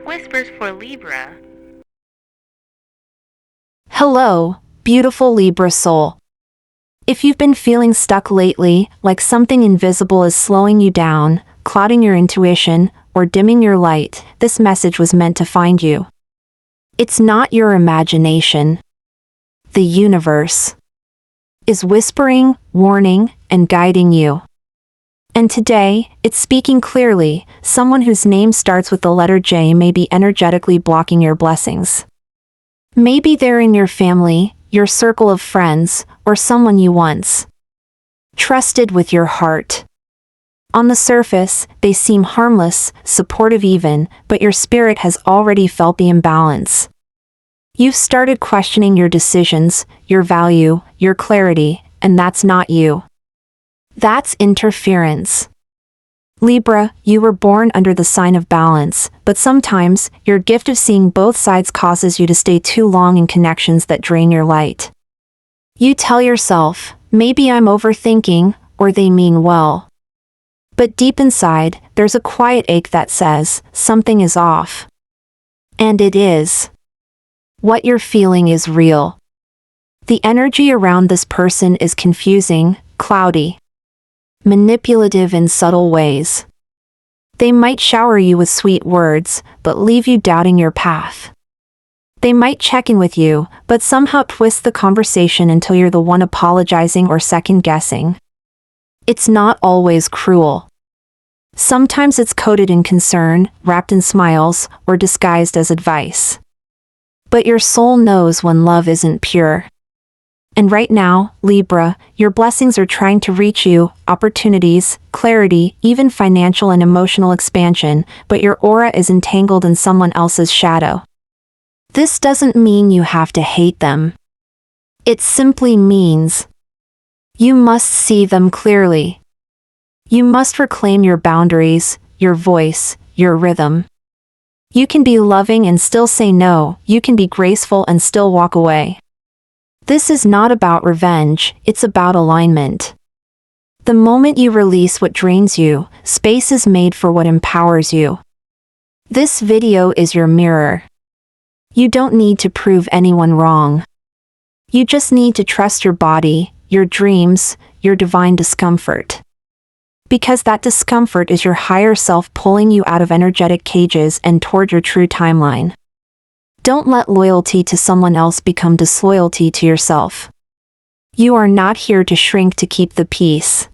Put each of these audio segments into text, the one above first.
Whispers for Libra. Hello, beautiful Libra soul. If you've been feeling stuck lately, like something invisible is slowing you down, clouding your intuition, or dimming your light, this message was meant to find you. It's not your imagination. The universe is whispering, warning, and guiding you. And today, it's speaking clearly. Someone whose name starts with the letter J may be energetically blocking your blessings. Maybe they're in your family, your circle of friends, or someone you once trusted with your heart. On the surface, they seem harmless, supportive even, but your spirit has already felt the imbalance. You've started questioning your decisions, your value, your clarity, and that's not you. That's interference. Libra, you were born under the sign of balance, but sometimes, your gift of seeing both sides causes you to stay too long in connections that drain your light. You tell yourself, maybe I'm overthinking, or they mean well. But deep inside, there's a quiet ache that says, something is off. And it is. What you're feeling is real. The energy around this person is confusing, cloudy, manipulative in subtle ways. They might shower you with sweet words, but leave you doubting your path. They might check in with you, but somehow twist the conversation until you're the one apologizing or second-guessing. It's not always cruel. Sometimes it's coated in concern, wrapped in smiles, or disguised as advice. But your soul knows when love isn't pure. And right now, Libra, your blessings are trying to reach you, opportunities, clarity, even financial and emotional expansion, but your aura is entangled in someone else's shadow. This doesn't mean you have to hate them. It simply means you must see them clearly. You must reclaim your boundaries, your voice, your rhythm. You can be loving and still say no, you can be graceful and still walk away. This is not about revenge, it's about alignment. The moment you release what drains you, space is made for what empowers you. This video is your mirror. You don't need to prove anyone wrong. You just need to trust your body, your dreams, your divine discomfort. Because that discomfort is your higher self pulling you out of energetic cages and toward your true timeline. Don't let loyalty to someone else become disloyalty to yourself. You are not here to shrink to keep the peace.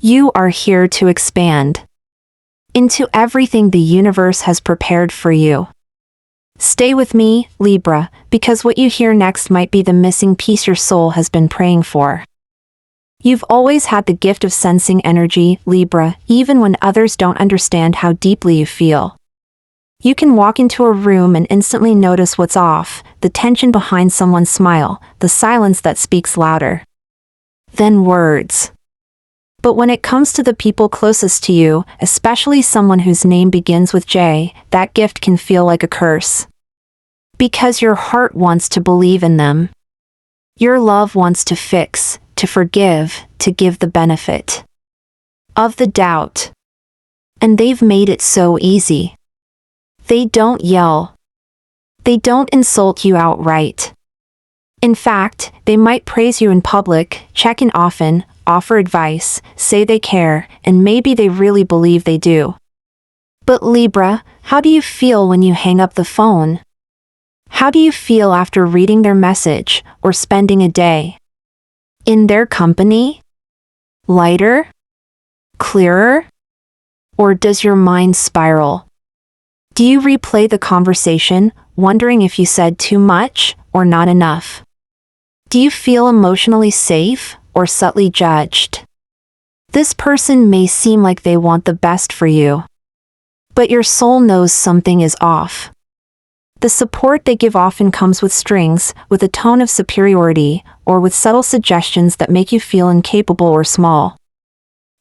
You are here to expand into everything the universe has prepared for you. Stay with me, Libra, because what you hear next might be the missing piece your soul has been praying for. You've always had the gift of sensing energy, Libra, even when others don't understand how deeply you feel. You can walk into a room and instantly notice what's off, the tension behind someone's smile, the silence that speaks louder than words. But when it comes to the people closest to you, especially someone whose name begins with J, that gift can feel like a curse. Because your heart wants to believe in them. Your love wants to fix, to forgive, to give the benefit of the doubt. And they've made it so easy. They don't yell. They don't insult you outright. In fact, they might praise you in public, check in often, offer advice, say they care, and maybe they really believe they do. But Libra, how do you feel when you hang up the phone? How do you feel after reading their message, or spending a day in their company? Lighter? Clearer? Or does your mind spiral? Do you replay the conversation, wondering if you said too much, or not enough? Do you feel emotionally safe, or subtly judged? This person may seem like they want the best for you. But your soul knows something is off. The support they give often comes with strings, with a tone of superiority, or with subtle suggestions that make you feel incapable or small.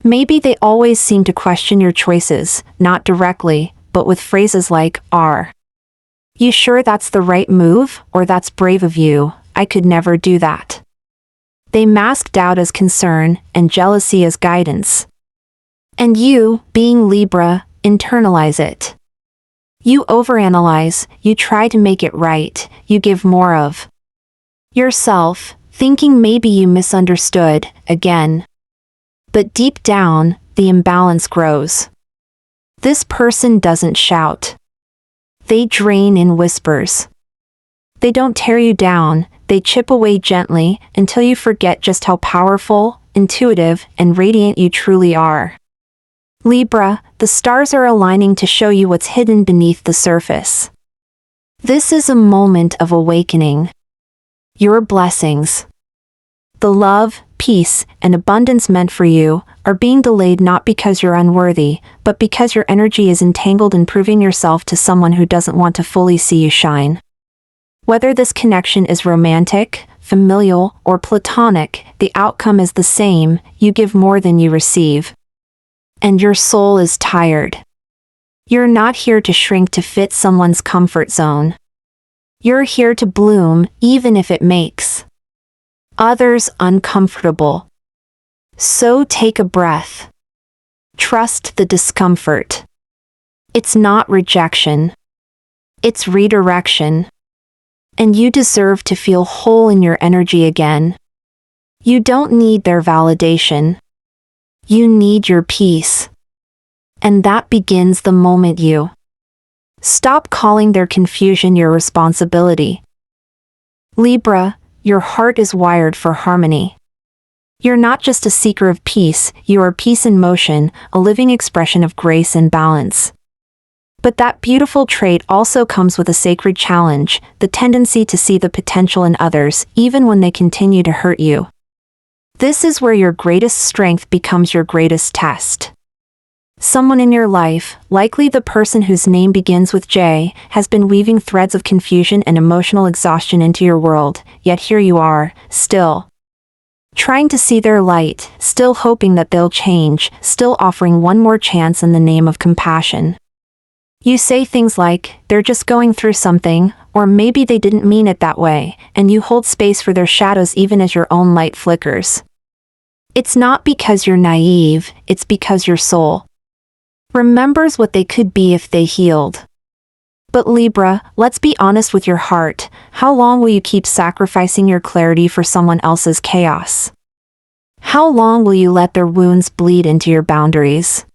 Maybe they always seem to question your choices, not directly, but with phrases like, "Are you sure that's the right move, or that's brave of you, I could never do that." They mask doubt as concern, and jealousy as guidance. And you, being Libra, internalize it. You overanalyze, you try to make it right, you give more of yourself, thinking maybe you misunderstood, again. But deep down, the imbalance grows. This person doesn't shout. They drain in whispers. They don't tear you down, they chip away gently until you forget just how powerful, intuitive, and radiant you truly are. Libra, the stars are aligning to show you what's hidden beneath the surface. This is a moment of awakening. Your blessings, the love, peace, and abundance meant for you, are being delayed not because you're unworthy, but because your energy is entangled in proving yourself to someone who doesn't want to fully see you shine. Whether this connection is romantic, familial, or platonic, the outcome is the same: you give more than you receive. And your soul is tired. You're not here to shrink to fit someone's comfort zone. You're here to bloom, even if it makes others uncomfortable. So take a breath. Trust the discomfort. It's not rejection. It's redirection. And you deserve to feel whole in your energy again. You don't need their validation. You need your peace. And that begins the moment you stop calling their confusion your responsibility. Libra, your heart is wired for harmony. You're not just a seeker of peace, you are peace in motion, a living expression of grace and balance. But that beautiful trait also comes with a sacred challenge, the tendency to see the potential in others, even when they continue to hurt you. This is where your greatest strength becomes your greatest test. Someone in your life, likely the person whose name begins with J, has been weaving threads of confusion and emotional exhaustion into your world, yet here you are, still trying to see their light, still hoping that they'll change, still offering one more chance in the name of compassion. You say things like, they're just going through something, or maybe they didn't mean it that way, and you hold space for their shadows even as your own light flickers. It's not because you're naive, it's because your soul remembers what they could be if they healed. But Libra, let's be honest with your heart. How long will you keep sacrificing your clarity for someone else's chaos? How long will you let their wounds bleed into your boundaries?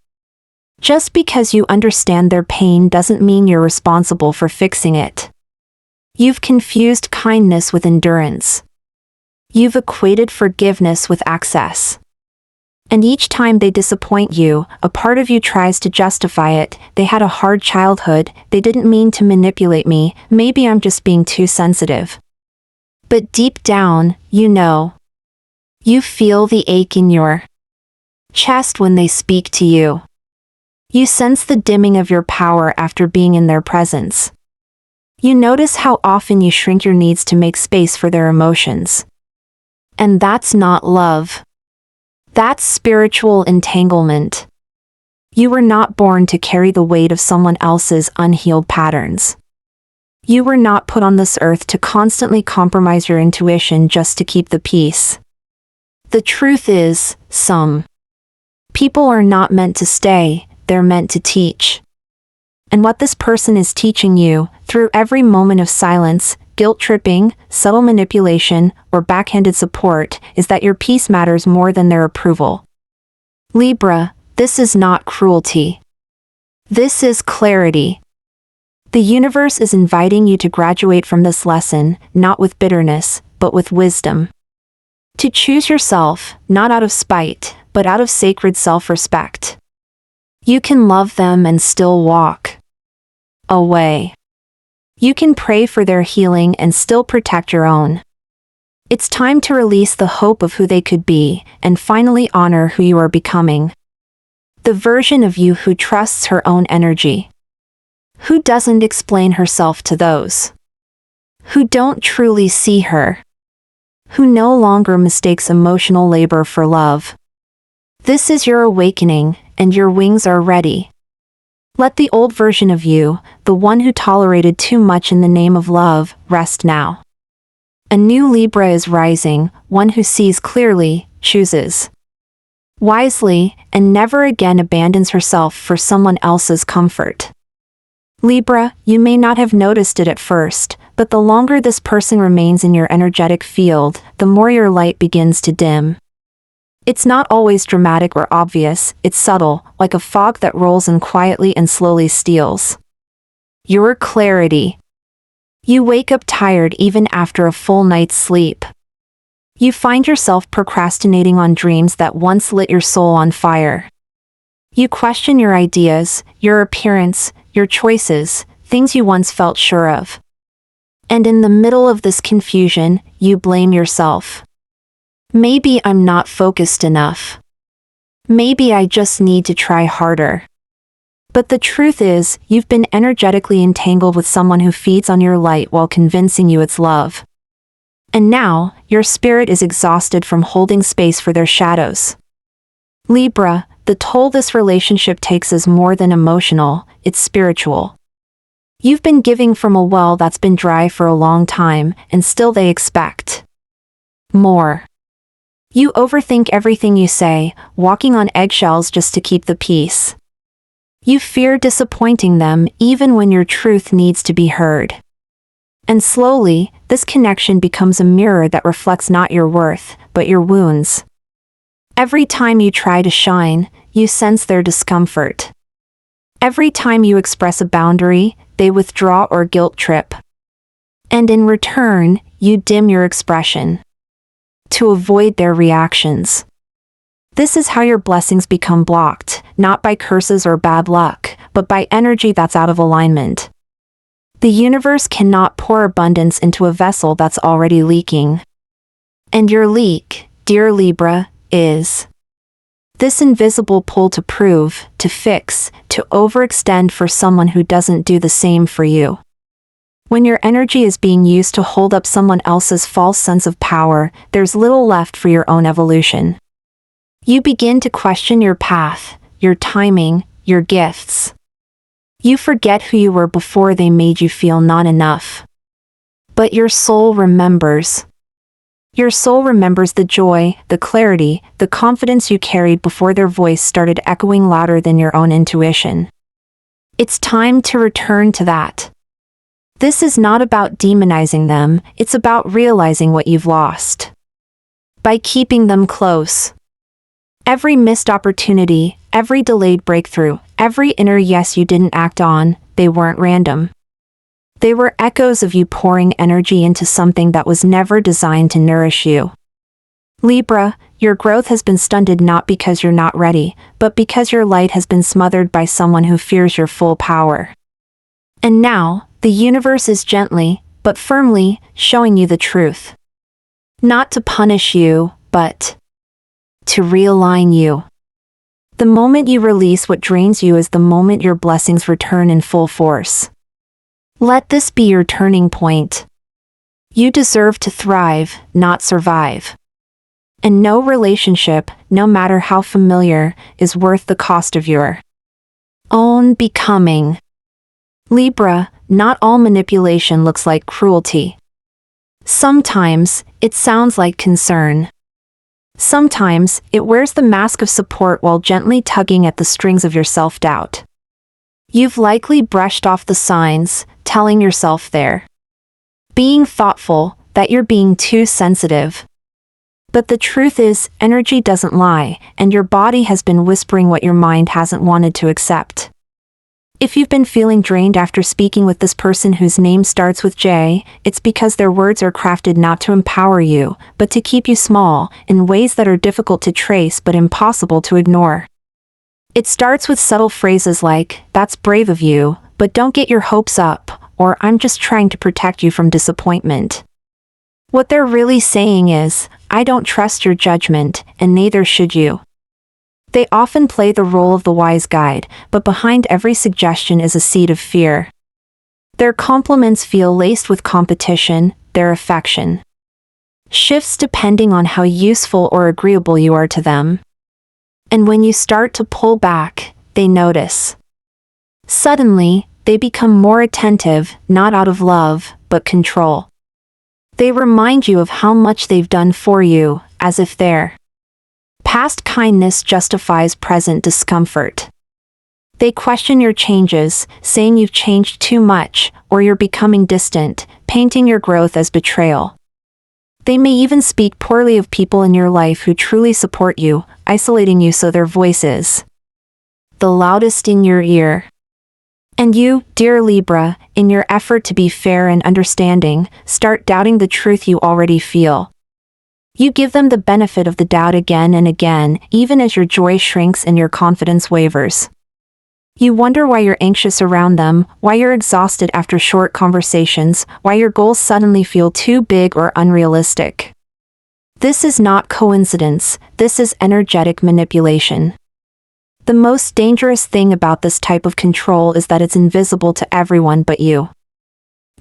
Just because you understand their pain doesn't mean you're responsible for fixing it. You've confused kindness with endurance. You've equated forgiveness with access. And each time they disappoint you, a part of you tries to justify it. They had a hard childhood, they didn't mean to manipulate me, maybe I'm just being too sensitive. But deep down, you know. You feel the ache in your chest when they speak to you. You sense the dimming of your power after being in their presence. You notice how often you shrink your needs to make space for their emotions. And that's not love. That's spiritual entanglement. You were not born to carry the weight of someone else's unhealed patterns. You were not put on this earth to constantly compromise your intuition just to keep the peace. The truth is, some people are not meant to stay, they're meant to teach. And what this person is teaching you, through every moment of silence, guilt-tripping, subtle manipulation, or backhanded support, is that your peace matters more than their approval. Libra, this is not cruelty. This is clarity. The universe is inviting you to graduate from this lesson, not with bitterness, but with wisdom. To choose yourself, not out of spite, but out of sacred self-respect. You can love them and still walk away. You can pray for their healing and still protect your own. It's time to release the hope of who they could be, and finally honor who you are becoming. The version of you who trusts her own energy. Who doesn't explain herself to those who don't truly see her. Who no longer mistakes emotional labor for love. This is your awakening, and your wings are ready. Let the old version of you, the one who tolerated too much in the name of love, rest now. A new Libra is rising, one who sees clearly, chooses wisely, and never again abandons herself for someone else's comfort. Libra, you may not have noticed it at first, but the longer this person remains in your energetic field, the more your light begins to dim. It's not always dramatic or obvious, it's subtle, like a fog that rolls in quietly and slowly steals. Your clarity. You wake up tired even after a full night's sleep. You find yourself procrastinating on dreams that once lit your soul on fire. You question your ideas, your appearance, your choices, things you once felt sure of. And in the middle of this confusion, you blame yourself. Maybe I'm not focused enough. Maybe I just need to try harder. But the truth is, you've been energetically entangled with someone who feeds on your light while convincing you it's love. And now, your spirit is exhausted from holding space for their shadows. Libra, the toll this relationship takes is more than emotional, it's spiritual. You've been giving from a well that's been dry for a long time, and still they expect more. You overthink everything you say, walking on eggshells just to keep the peace. You fear disappointing them even when your truth needs to be heard. And slowly, this connection becomes a mirror that reflects not your worth, but your wounds. Every time you try to shine, you sense their discomfort. Every time you express a boundary, they withdraw or guilt trip. And in return, you dim your expression to avoid their reactions. This is how your blessings become blocked, not by curses or bad luck, but by energy that's out of alignment. The universe cannot pour abundance into a vessel that's already leaking. And your leak, dear Libra, is this invisible pull to prove, to fix, to overextend for someone who doesn't do the same for you. When your energy is being used to hold up someone else's false sense of power, there's little left for your own evolution. You begin to question your path, your timing, your gifts. You forget who you were before they made you feel not enough. But your soul remembers. Your soul remembers the joy, the clarity, the confidence you carried before their voice started echoing louder than your own intuition. It's time to return to that. This is not about demonizing them, it's about realizing what you've lost. By keeping them close. Every missed opportunity, every delayed breakthrough, every inner yes you didn't act on, they weren't random. They were echoes of you pouring energy into something that was never designed to nourish you. Libra, your growth has been stunted not because you're not ready, but because your light has been smothered by someone who fears your full power. And now, the universe is gently, but firmly, showing you the truth. Not to punish you, but to realign you. The moment you release what drains you is the moment your blessings return in full force. Let this be your turning point. You deserve to thrive, not survive. And no relationship, no matter how familiar, is worth the cost of your own becoming. Libra, not all manipulation looks like cruelty. Sometimes, it sounds like concern. Sometimes, it wears the mask of support while gently tugging at the strings of your self-doubt. You've likely brushed off the signs, telling yourself they're being thoughtful, that you're being too sensitive. But the truth is, energy doesn't lie, and your body has been whispering what your mind hasn't wanted to accept. If you've been feeling drained after speaking with this person whose name starts with J, it's because their words are crafted not to empower you, but to keep you small, in ways that are difficult to trace but impossible to ignore. It starts with subtle phrases like, "That's brave of you, but don't get your hopes up," or "I'm just trying to protect you from disappointment." What they're really saying is, "I don't trust your judgment, and neither should you." They often play the role of the wise guide, but behind every suggestion is a seed of fear. Their compliments feel laced with competition, their affection shifts depending on how useful or agreeable you are to them. And when you start to pull back, they notice. Suddenly, they become more attentive, not out of love, but control. They remind you of how much they've done for you, as if their past kindness justifies present discomfort. They question your changes, saying you've changed too much, or you're becoming distant, painting your growth as betrayal. They may even speak poorly of people in your life who truly support you, isolating you so their voice is the loudest in your ear. And you, dear Libra, in your effort to be fair and understanding, start doubting the truth you already feel. You give them the benefit of the doubt again and again, even as your joy shrinks and your confidence wavers. You wonder why you're anxious around them, why you're exhausted after short conversations, why your goals suddenly feel too big or unrealistic. This is not coincidence, this is energetic manipulation. The most dangerous thing about this type of control is that it's invisible to everyone but you.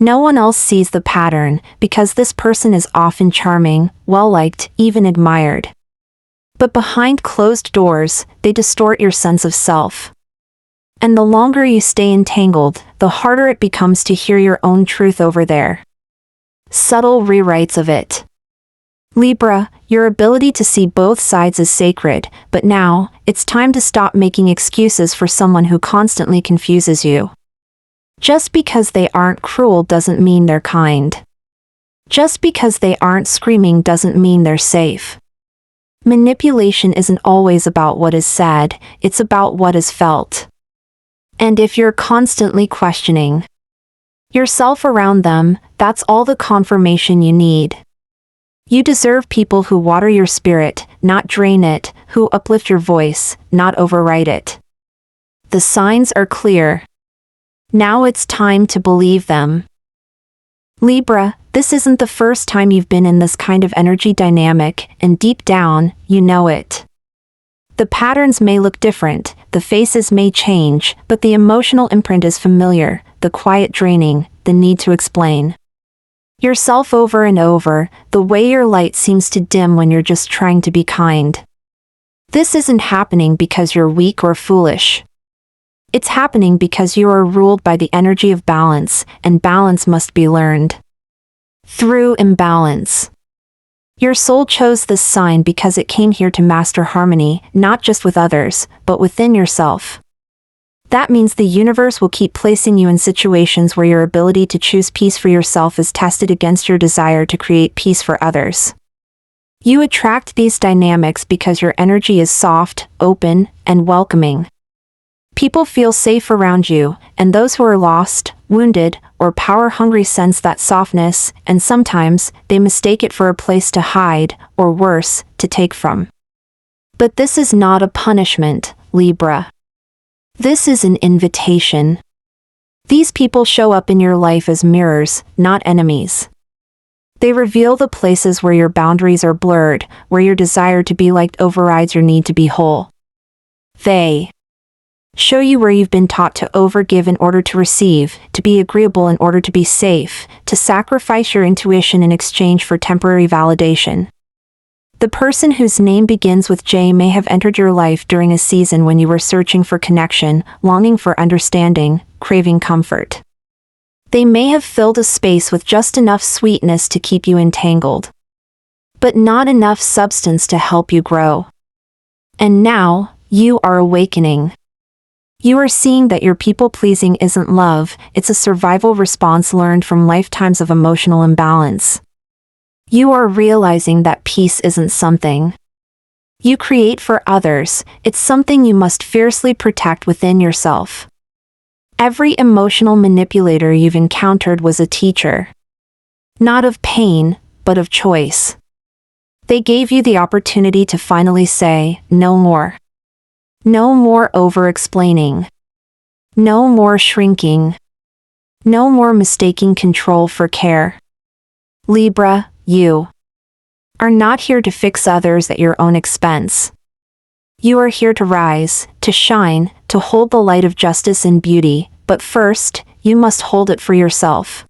No one else sees the pattern, because this person is often charming, well-liked, even admired. But behind closed doors, they distort your sense of self. And the longer you stay entangled, the harder it becomes to hear your own truth over there. Subtle rewrites of it. Libra, your ability to see both sides is sacred, but now, it's time to stop making excuses for someone who constantly confuses you. Just because they aren't cruel doesn't mean they're kind. Just because they aren't screaming doesn't mean they're safe. Manipulation isn't always about what is said, it's about what is felt. And if you're constantly questioning yourself around them, that's all the confirmation you need. You deserve people who water your spirit, not drain it, who uplift your voice, not override it. The signs are clear. Now it's time to believe them. Libra, this isn't the first time you've been in this kind of energy dynamic, and deep down, you know it. The patterns may look different, the faces may change, but the emotional imprint is familiar, the quiet draining, the need to explain yourself over and over, the way your light seems to dim when you're just trying to be kind. This isn't happening because you're weak or foolish. It's happening because you are ruled by the energy of balance, and balance must be learned through imbalance. Your soul chose this sign because it came here to master harmony, not just with others, but within yourself. That means the universe will keep placing you in situations where your ability to choose peace for yourself is tested against your desire to create peace for others. You attract these dynamics because your energy is soft, open, and welcoming. People feel safe around you, and those who are lost, wounded, or power-hungry sense that softness, and sometimes, they mistake it for a place to hide, or worse, to take from. But this is not a punishment, Libra. This is an invitation. These people show up in your life as mirrors, not enemies. They reveal the places where your boundaries are blurred, where your desire to be liked overrides your need to be whole. They show you where you've been taught to overgive in order to receive, to be agreeable in order to be safe, to sacrifice your intuition in exchange for temporary validation. The person whose name begins with J may have entered your life during a season when you were searching for connection, longing for understanding, craving comfort. They may have filled a space with just enough sweetness to keep you entangled, but not enough substance to help you grow. And now, you are awakening. You are seeing that your people-pleasing isn't love, it's a survival response learned from lifetimes of emotional imbalance. You are realizing that peace isn't something you create for others, it's something you must fiercely protect within yourself. Every emotional manipulator you've encountered was a teacher. Not of pain, but of choice. They gave you the opportunity to finally say, no more. No more over-explaining. No more shrinking. No more mistaking control for care. Libra, you are not here to fix others at your own expense. You are here to rise, to shine, to hold the light of justice and beauty, but first, you must hold it for yourself.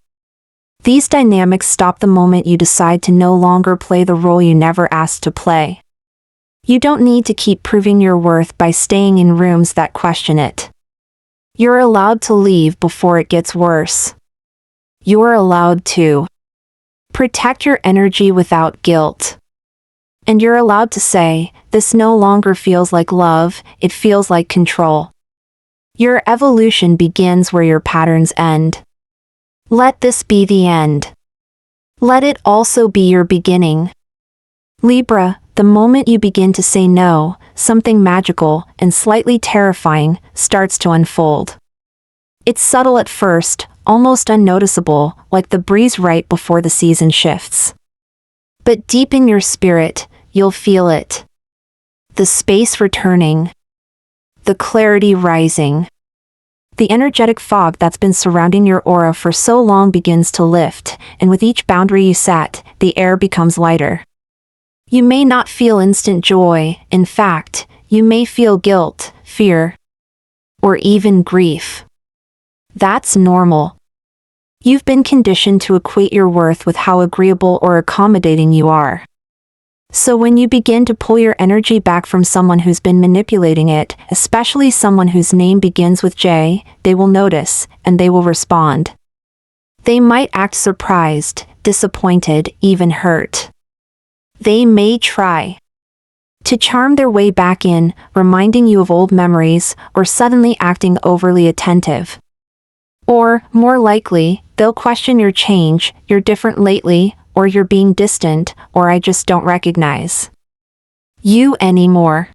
These dynamics stop the moment you decide to no longer play the role you never asked to play. You don't need to keep proving your worth by staying in rooms that question it. You're allowed to leave before it gets worse. You're allowed to protect your energy without guilt. And you're allowed to say, this no longer feels like love, it feels like control. Your evolution begins where your patterns end. Let this be the end. Let it also be your beginning. Libra, the moment you begin to say no, something magical and slightly terrifying starts to unfold. It's subtle at first, almost unnoticeable, like the breeze right before the season shifts. But deep in your spirit, you'll feel it. The space returning. The clarity rising. The energetic fog that's been surrounding your aura for so long begins to lift, and with each boundary you set, the air becomes lighter. You may not feel instant joy, in fact, you may feel guilt, fear, or even grief. That's normal. You've been conditioned to equate your worth with how agreeable or accommodating you are. So when you begin to pull your energy back from someone who's been manipulating it, especially someone whose name begins with J, they will notice, and they will respond. They might act surprised, disappointed, even hurt. They may try to charm their way back in, reminding you of old memories, or suddenly acting overly attentive. Or, more likely, they'll question your change, you're different lately, or you're being distant, or I just don't recognize you anymore.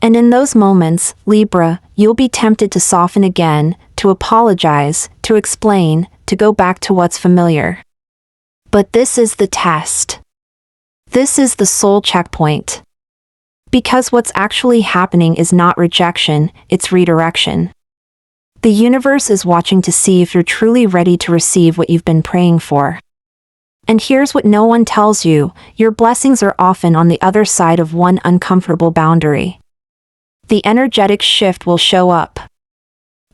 And in those moments, Libra, you'll be tempted to soften again, to apologize, to explain, to go back to what's familiar. But this is the test. This is the soul checkpoint. Because what's actually happening is not rejection, it's redirection. The universe is watching to see if you're truly ready to receive what you've been praying for. And here's what no one tells you, your blessings are often on the other side of one uncomfortable boundary. The energetic shift will show up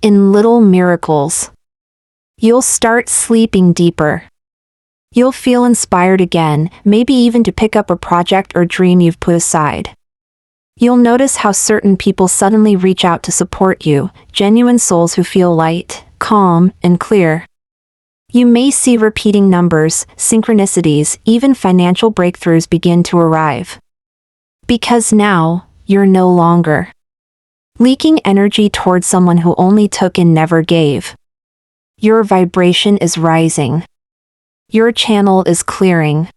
in little miracles. You'll start sleeping deeper. You'll feel inspired again, maybe even to pick up a project or dream you've put aside. You'll notice how certain people suddenly reach out to support you, genuine souls who feel light, calm, and clear. You may see repeating numbers, synchronicities, even financial breakthroughs begin to arrive. Because now, you're no longer leaking energy towards someone who only took and never gave. Your vibration is rising. Your channel is clearing.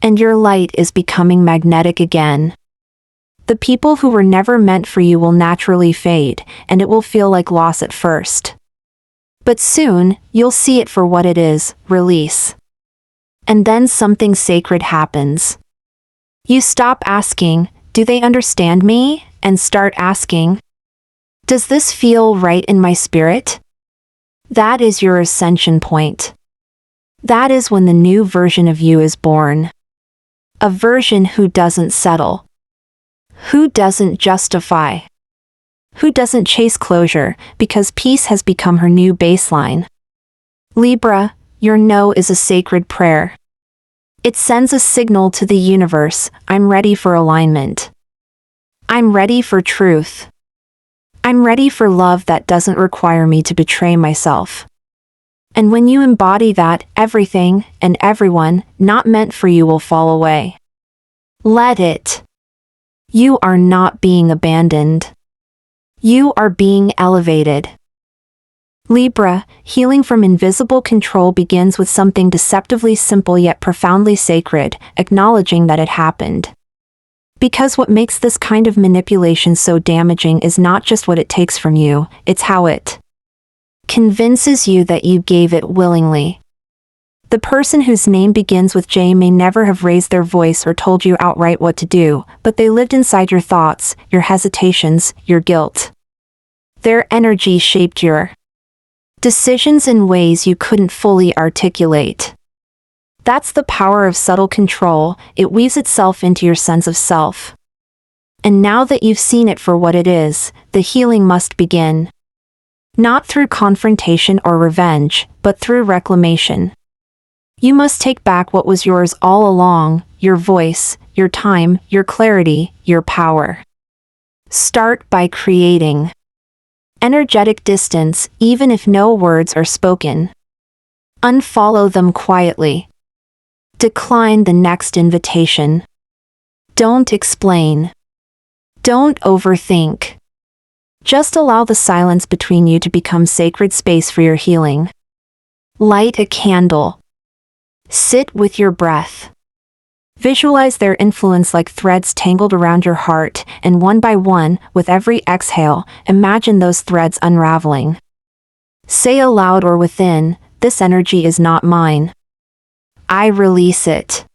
And your light is becoming magnetic again. The people who were never meant for you will naturally fade, and it will feel like loss at first. But soon, you'll see it for what it is, release. And then something sacred happens. You stop asking, do they understand me? And start asking, does this feel right in my spirit? That is your ascension point. That is when the new version of you is born. A version who doesn't settle. Who doesn't justify. Who doesn't chase closure, because peace has become her new baseline. Libra, your no is a sacred prayer. It sends a signal to the universe, I'm ready for alignment. I'm ready for truth. I'm ready for love that doesn't require me to betray myself. And when you embody that, everything, and everyone, not meant for you will fall away. Let it. You are not being abandoned. You are being elevated. Libra, healing from invisible control begins with something deceptively simple yet profoundly sacred, acknowledging that it happened. Because what makes this kind of manipulation so damaging is not just what it takes from you, it's how it convinces you that you gave it willingly. The person whose name begins with J may never have raised their voice or told you outright what to do, but they lived inside your thoughts, your hesitations, your guilt. Their energy shaped your decisions in ways you couldn't fully articulate. That's the power of subtle control, it weaves itself into your sense of self. And now that you've seen it for what it is, the healing must begin. Not through confrontation or revenge, but through reclamation. You must take back what was yours all along, your voice, your time, your clarity, your power. Start by creating energetic distance, even if no words are spoken. Unfollow them quietly. Decline the next invitation. Don't explain. Don't overthink. Just allow the silence between you to become sacred space for your healing. Light a candle. Sit with your breath. Visualize their influence like threads tangled around your heart, and one by one, with every exhale, imagine those threads unraveling. Say aloud or within, "This energy is not mine. I release it.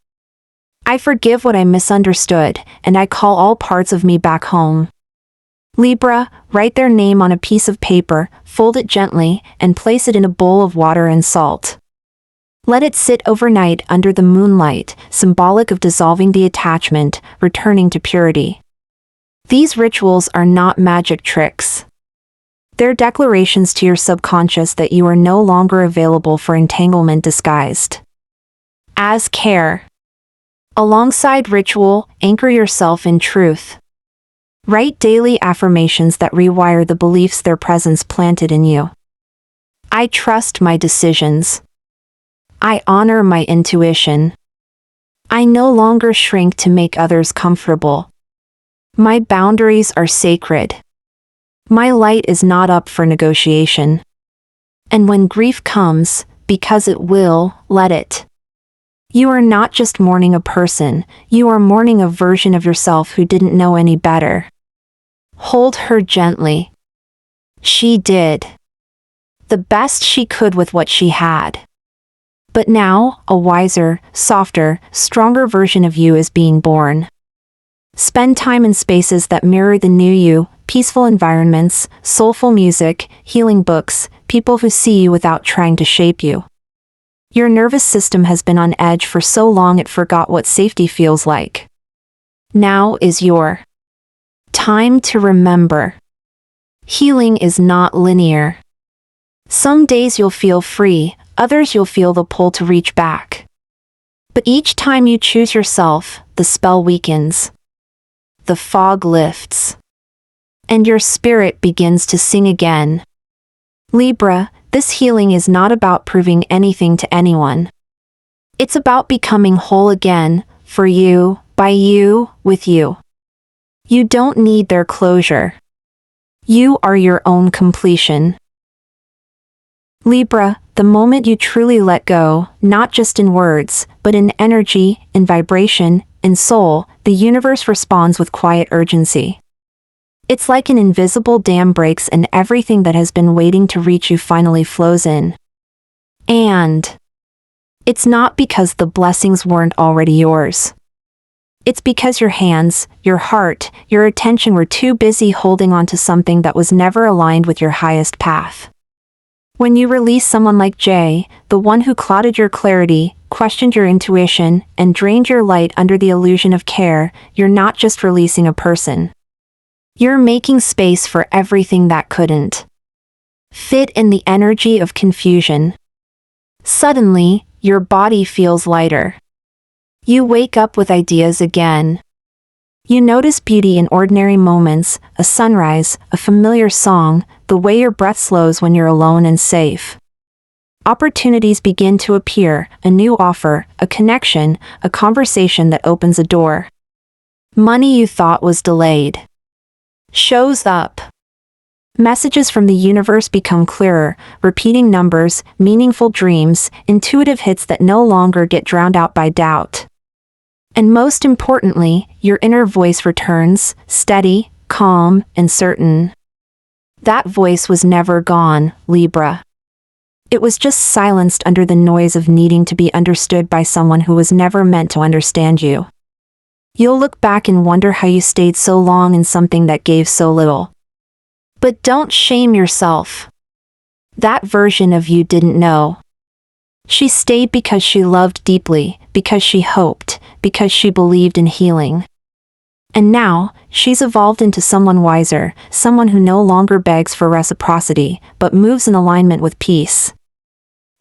I forgive what I misunderstood, and I call all parts of me back home." Libra, write their name on a piece of paper, fold it gently, and place it in a bowl of water and salt. Let it sit overnight under the moonlight, symbolic of dissolving the attachment, returning to purity. These rituals are not magic tricks. They're declarations to your subconscious that you are no longer available for entanglement disguised as care. Alongside ritual, anchor yourself in truth. Write daily affirmations that rewire the beliefs their presence planted in you. I trust my decisions. I honor my intuition. I no longer shrink to make others comfortable. My boundaries are sacred. My light is not up for negotiation. And when grief comes, because it will, let it. You are not just mourning a person, you are mourning a version of yourself who didn't know any better. Hold her gently. She did the best she could with what she had. But now, a wiser, softer, stronger version of you is being born. Spend time in spaces that mirror the new you, peaceful environments, soulful music, healing books, people who see you without trying to shape you. Your nervous system has been on edge for so long it forgot what safety feels like. Now is your time to remember. Healing is not linear. Some days you'll feel free, others you'll feel the pull to reach back. But each time you choose yourself, the spell weakens. The fog lifts. And your spirit begins to sing again. Libra, this healing is not about proving anything to anyone. It's about becoming whole again, for you, by you, with you. You don't need their closure. You are your own completion. Libra, the moment you truly let go, not just in words, but in energy, in vibration, in soul, the universe responds with quiet urgency. It's like an invisible dam breaks and everything that has been waiting to reach you finally flows in. And it's not because the blessings weren't already yours. It's because your hands, your heart, your attention were too busy holding on to something that was never aligned with your highest path. When you release someone like Jay, the one who clouded your clarity, questioned your intuition, and drained your light under the illusion of care, you're not just releasing a person. You're making space for everything that couldn't fit in the energy of confusion. Suddenly, your body feels lighter. You wake up with ideas again. You notice beauty in ordinary moments, a sunrise, a familiar song, the way your breath slows when you're alone and safe. Opportunities begin to appear, a new offer, a connection, a conversation that opens a door. Money you thought was delayed shows up. Messages from the universe become clearer, repeating numbers, meaningful dreams, intuitive hits that no longer get drowned out by doubt. And most importantly, your inner voice returns, steady, calm, and certain. That voice was never gone, Libra. It was just silenced under the noise of needing to be understood by someone who was never meant to understand you. You'll look back and wonder how you stayed so long in something that gave so little. But don't shame yourself. That version of you didn't know. She stayed because she loved deeply, because she hoped, because she believed in healing. And now, she's evolved into someone wiser, someone who no longer begs for reciprocity, but moves in alignment with peace.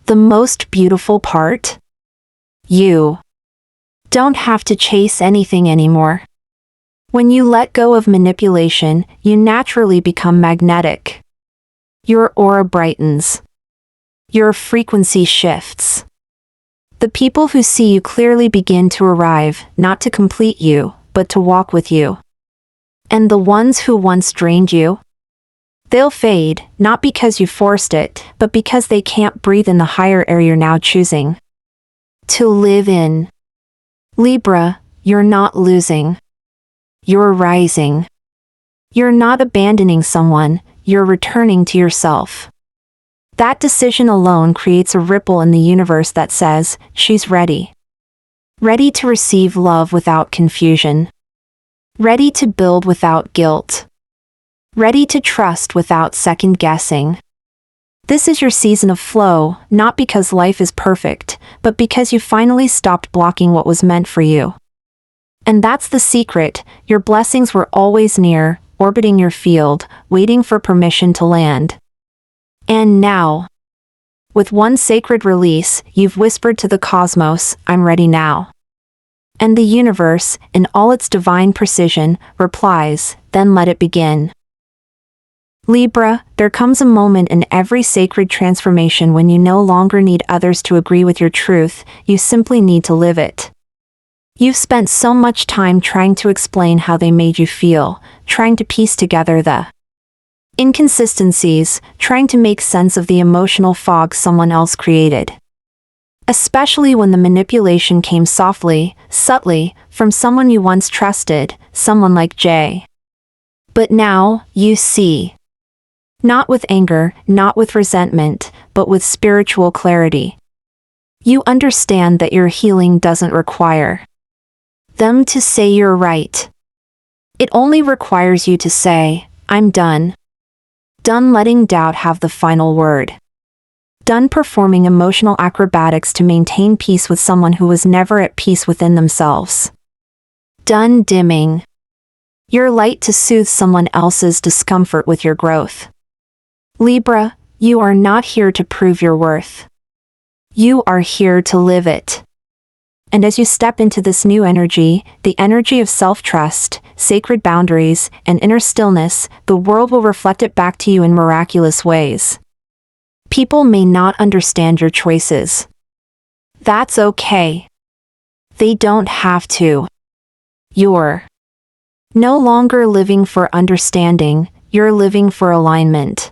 The most beautiful part? You don't have to chase anything anymore. When you let go of manipulation, you naturally become magnetic. Your aura brightens. Your frequency shifts. The people who see you clearly begin to arrive, not to complete you, but to walk with you. And the ones who once drained you? They'll fade, not because you forced it, but because they can't breathe in the higher air you're now choosing to live in. Libra, you're not losing. You're rising. You're not abandoning someone, you're returning to yourself. That decision alone creates a ripple in the universe that says, she's ready. Ready to receive love without confusion. Ready to build without guilt. Ready to trust without second guessing. This is your season of flow, not because life is perfect, but because you finally stopped blocking what was meant for you. And that's the secret, your blessings were always near, orbiting your field, waiting for permission to land. And now, with one sacred release, you've whispered to the cosmos, I'm ready now. And the universe, in all its divine precision, replies, then let it begin. Libra, there comes a moment in every sacred transformation when you no longer need others to agree with your truth, you simply need to live it. You've spent so much time trying to explain how they made you feel, trying to piece together the inconsistencies, trying to make sense of the emotional fog someone else created. Especially when the manipulation came softly, subtly, from someone you once trusted, someone like Jay. But now, you see. Not with anger, not with resentment, but with spiritual clarity. You understand that your healing doesn't require them to say you're right. It only requires you to say, I'm done. Done letting doubt have the final word. Done performing emotional acrobatics to maintain peace with someone who was never at peace within themselves. Done dimming your light to soothe someone else's discomfort with your growth. Libra, you are not here to prove your worth. You are here to live it. And as you step into this new energy, the energy of self-trust, sacred boundaries, and inner stillness, the world will reflect it back to you in miraculous ways. People may not understand your choices. That's okay. They don't have to. You're no longer living for understanding, you're living for alignment.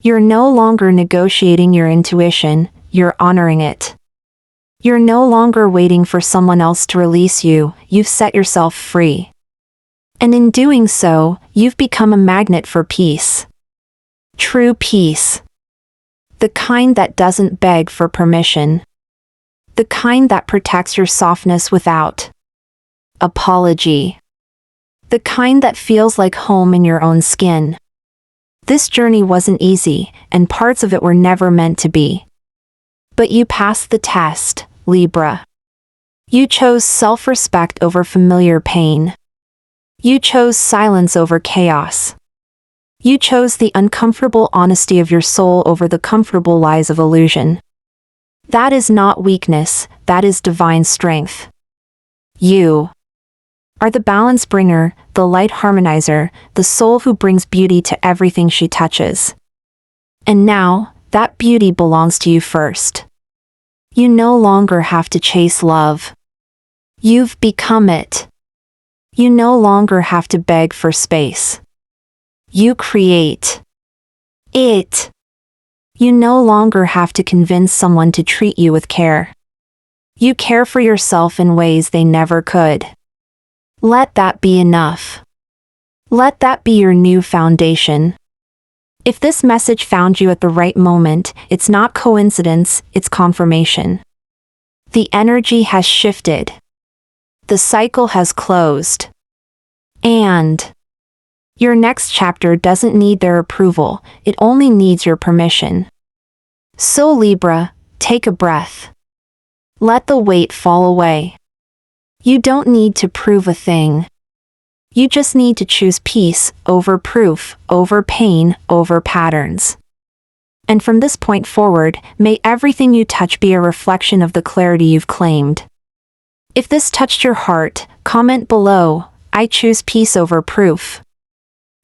You're no longer negotiating your intuition, you're honoring it. You're no longer waiting for someone else to release you, you've set yourself free. And in doing so, you've become a magnet for peace. True peace. The kind that doesn't beg for permission. The kind that protects your softness without apology. The kind that feels like home in your own skin. This journey wasn't easy, and parts of it were never meant to be. But you passed the test, Libra. You chose self-respect over familiar pain. You chose silence over chaos. You chose the uncomfortable honesty of your soul over the comfortable lies of illusion. That is not weakness, that is divine strength. You are the balance bringer, the light harmonizer, the soul who brings beauty to everything she touches. And now, that beauty belongs to you first. You no longer have to chase love. You've become it. You no longer have to beg for space. You create it. You no longer have to convince someone to treat you with care. You care for yourself in ways they never could. Let that be enough. Let that be your new foundation. If this message found you at the right moment, it's not coincidence, it's confirmation. The energy has shifted. The cycle has closed. And your next chapter doesn't need their approval, it only needs your permission. So Libra, take a breath. Let the weight fall away. You don't need to prove a thing. You just need to choose peace over proof, over pain, over patterns. And from this point forward, may everything you touch be a reflection of the clarity you've claimed. If this touched your heart, comment below, I choose peace over proof.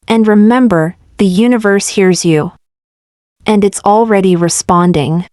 And remember, the universe hears you. And it's already responding.